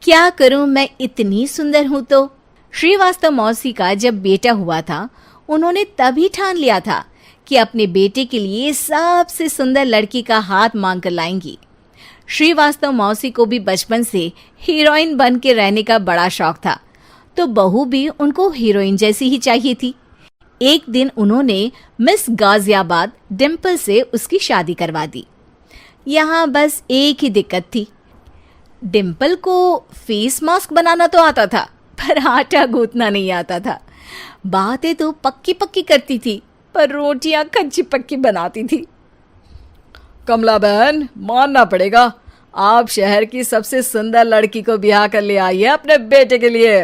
क्या करूं, मैं इतनी सुंदर हूं तो। श्रीवास्तव मौसी का जब बेटा हुआ था, उन्होंने तभी ठान लिया था कि अपने बेटे के लिए सबसे सुंदर लड़की का हाथ मांग कर लाएंगी। श्रीवास्तव मौसी को भी बचपन से हीरोइन बन के रहने का बड़ा शौक था, तो बहू भी उनको हीरोइन जैसी ही चाहिए थी। एक दिन उन्होंने मिस गाजियाबाद डिम्पल से उसकी शादी करवा दी। यहाँ बस एक ही दिक्कत थी, डिम्पल को फेस मास्क बनाना तो आता था, पर आटा गूंथना नहीं आता था। बातें तो पक्की पक्की करती थी, पर रोटियां कच्ची पक्की बनाती थी। कमला बहन, मानना पड़ेगा, आप शहर की सबसे सुंदर लड़की को ब्याह कर ले आई है अपने बेटे के लिए।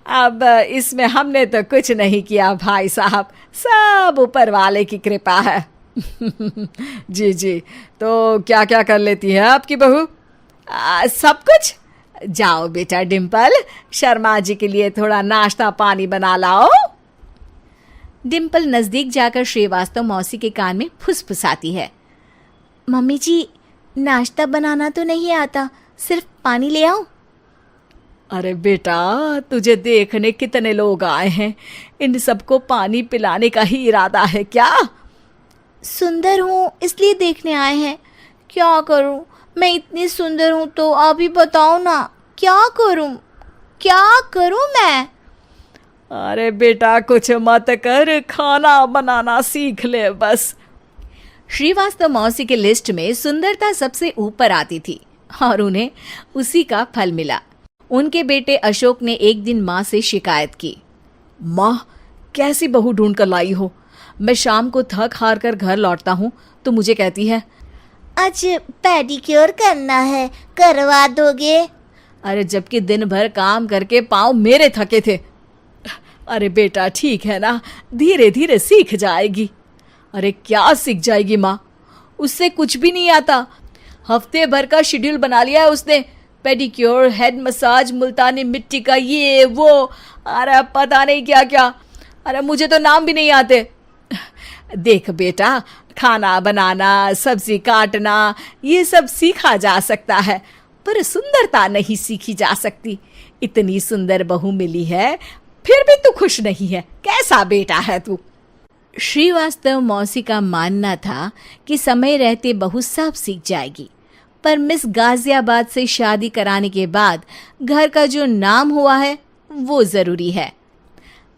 अब इसमें हमने तो कुछ नहीं किया भाई साहब, सब ऊपर वाले की कृपा है। जी जी, तो क्या क्या कर लेती है आपकी बहू? सब कुछ। जाओ बेटा डिम्पल, शर्मा जी के लिए थोड़ा नाश्ता पानी बना लाओ। डिम्पल नजदीक जाकर श्रीवास्तव मौसी के कान में फुसफुसाती है। मम्मी जी, नाश्ता बनाना तो नहीं आता, सिर्फ पानी ले आओ। अरे बेटा, तुझे देखने कितने लोग आए हैं, इन सबको पानी पिलाने का ही इरादा है क्या? सुंदर हूँ इसलिए देखने आए हैं। क्या करूँ, मैं इतनी सुंदर हूँ तो आप ही बताओ ना, क्या करूँ मैं? अरे बेटा, कुछ मत कर, खाना बनाना सीख ले बस। श्रीवास्तव मौसी के लिस्ट में सुंदरता सबसे ऊपर आती थी और उन्हें उसी का फल मिला। उनके बेटे अशोक ने एक दिन माँ से शिकायत की। माँ, कैसी बहू ढूंढ कर लाई हो? मैं शाम को थक हार कर घर लौटता हूँ तो मुझे कहती है, आज पेडिक्योर करना है, करवा दोगे? अरे जबकि दिन भर काम करके पाँव मेरे थके थे। अरे बेटा, ठीक है ना, धीरे धीरे सीख जाएगी। अरे क्या सीख जाएगी माँ, उससे कुछ भी नहीं आता। हफ्ते भर का शेड्यूल बना लिया है उसने, पेडिक्योर, हेड मसाज, मुल्तानी मिट्टी का ये वो, अरे पता नहीं क्या क्या। अरे मुझे तो नाम भी नहीं आते। देख बेटा, खाना बनाना, सब्जी काटना, ये सब सीखा जा सकता है, पर सुंदरता नहीं सीखी जा सकती। इतनी सुंदर बहू मिली है, फिर भी तू खुश नहीं है, कैसा बेटा है तू? श्रीवास्तव मौसी का मानना था कि समय रहते बहू सब सीख जाएगी, पर मिस गाजियाबाद से शादी कराने के बाद घर का जो नाम हुआ है वो जरूरी है।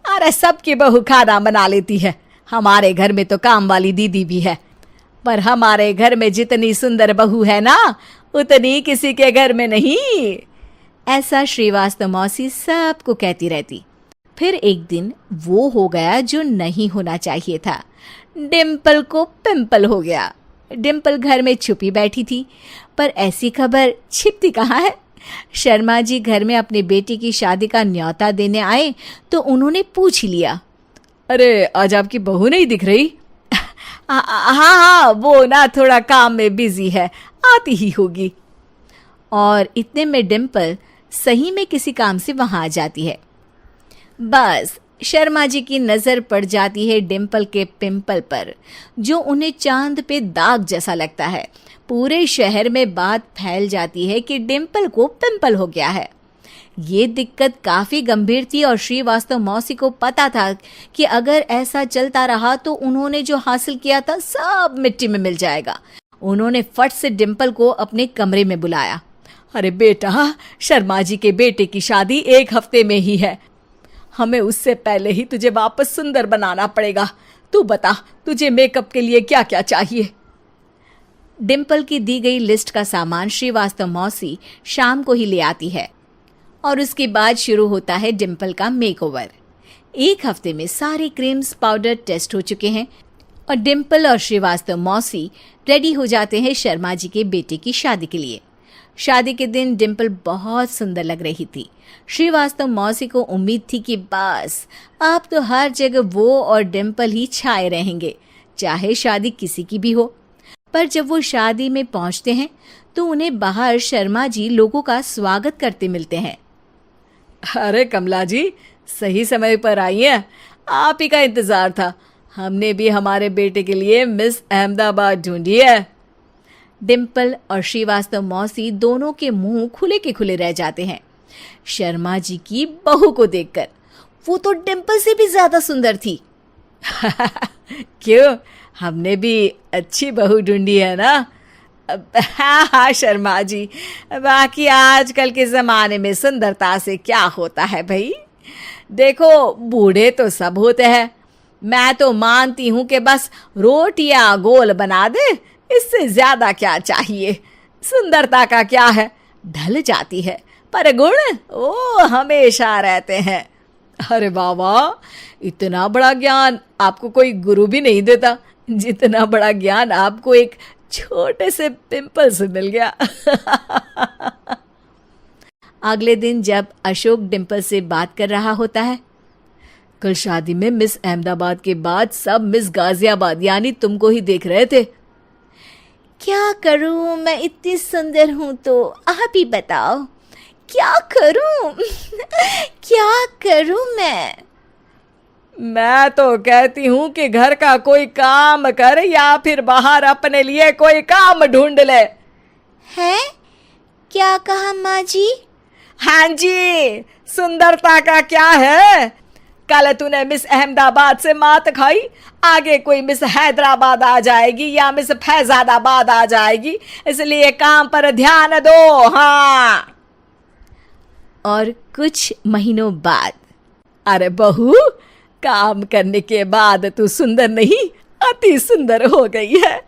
अरे सबकी बहू खाना बना लेती है, हमारे घर में तो काम वाली दीदी भी है, पर हमारे घर में जितनी सुंदर बहू है ना, उतनी किसी के घर में नहीं। ऐसा श्रीवास्तव मौसी सबको कहती रहती। फिर एक दिन वो हो गया जो नहीं होना चाहिए था, डिम्पल को पिंपल हो गया। डिम्पल घर में छुपी बैठी थी, पर ऐसी खबर छिपती कहाँ है। शर्मा जी घर में अपने बेटी की शादी का न्योता देने आए तो उन्होंने पूछ लिया, अरे आज आपकी बहू नहीं दिख रही? हाँ, वो ना थोड़ा काम में बिजी है, आती ही होगी। और इतने में डिम्पल सही में किसी काम से वहां आ जाती है। बस शर्मा जी की नजर पड़ जाती है डिम्पल के पिंपल पर, जो उन्हें चांद पे दाग जैसा लगता है। पूरे शहर में बात फैल जाती है कि डिम्पल को पिंपल हो गया है। ये दिक्कत काफी गंभीर थी और श्रीवास्तव मौसी को पता था कि अगर ऐसा चलता रहा तो उन्होंने जो हासिल किया था सब मिट्टी में मिल जाएगा। उन्होंने फट से डिम्पल को अपने कमरे में बुलाया। अरे बेटा, शर्मा जी के बेटे की शादी 1 हफ्ते में ही है, हमें उससे पहले ही तुझे वापस सुंदर बनाना पड़ेगा। तू बता, तुझे मेकअप के लिए क्या क्या चाहिए? डिम्पल की दी गई लिस्ट का सामान श्रीवास्तव मौसी शाम को ही ले आती है और उसके बाद शुरू होता है डिम्पल का मेकओवर। 1 हफ्ते में सारे क्रीम्स पाउडर टेस्ट हो चुके हैं और डिम्पल और श्रीवास्तव मौसी रेडी हो जाते हैं शर्मा जी के बेटे की शादी के लिए। शादी के दिन डिम्पल बहुत सुंदर लग रही थी। श्रीवास्तव मौसी को उम्मीद थी कि बस अब तो हर जगह वो और डिम्पल ही छाए रहेंगे, चाहे शादी किसी की भी हो। पर जब वो शादी में पहुंचते हैं तो उन्हें बाहर शर्मा जी लोगों का स्वागत करते मिलते हैं। अरे कमला जी, सही समय पर आई हैं। आप ही का इंतजार था। हमने भी हमारे बेटे के लिए मिस अहमदाबाद ढूंढी है। डिम्पल और श्रीवास्तव मौसी दोनों के मुंह खुले के खुले रह जाते हैं शर्मा जी की बहू को देखकर। वो तो डिम्पल से भी ज्यादा सुंदर थी। क्यों, हमने भी अच्छी बहू ढूंढी है ना? हाँ हाँ शर्मा जी, बाकी आजकल के ज़माने में सुंदरता से क्या होता है भाई। देखो, बूढ़े तो सब होते हैं। मैं तो मानती हूँ कि बस रोटियां गोल बना दे, इससे ज्यादा क्या चाहिए। सुंदरता का क्या है, ढल जाती है, पर गुण वो हमेशा रहते हैं। अरे बाबा, इतना बड़ा ज्ञान आपको कोई गुरु भी नहीं देता जितना बड़ा ज्ञान आपको एक छोटे से पिंपल से मिल गया। अगले दिन जब अशोक डिम्पल से बात कर रहा होता है, कल शादी में मिस अहमदाबाद के बाद सब मिस गाजियाबाद यानी तुमको ही देख रहे थे। क्या करूं, मैं इतनी सुंदर हूं तो आप ही बताओ क्या करूं। क्या करूं मैं तो कहती हूँ कि घर का कोई काम कर या फिर बाहर अपने लिए कोई काम ढूंढ ले। है? क्या कहा माँ जी? हाँ जी, सुंदरता का क्या है। कल तूने मिस अहमदाबाद से मात खाई, आगे कोई मिस हैदराबाद आ जाएगी या मिस फैजादाबाद आ जाएगी, इसलिए काम पर ध्यान दो। हाँ। और कुछ महीनों बाद, अरे बहू, काम करने के बाद तू सुंदर नहीं, अति सुंदर हो गई है।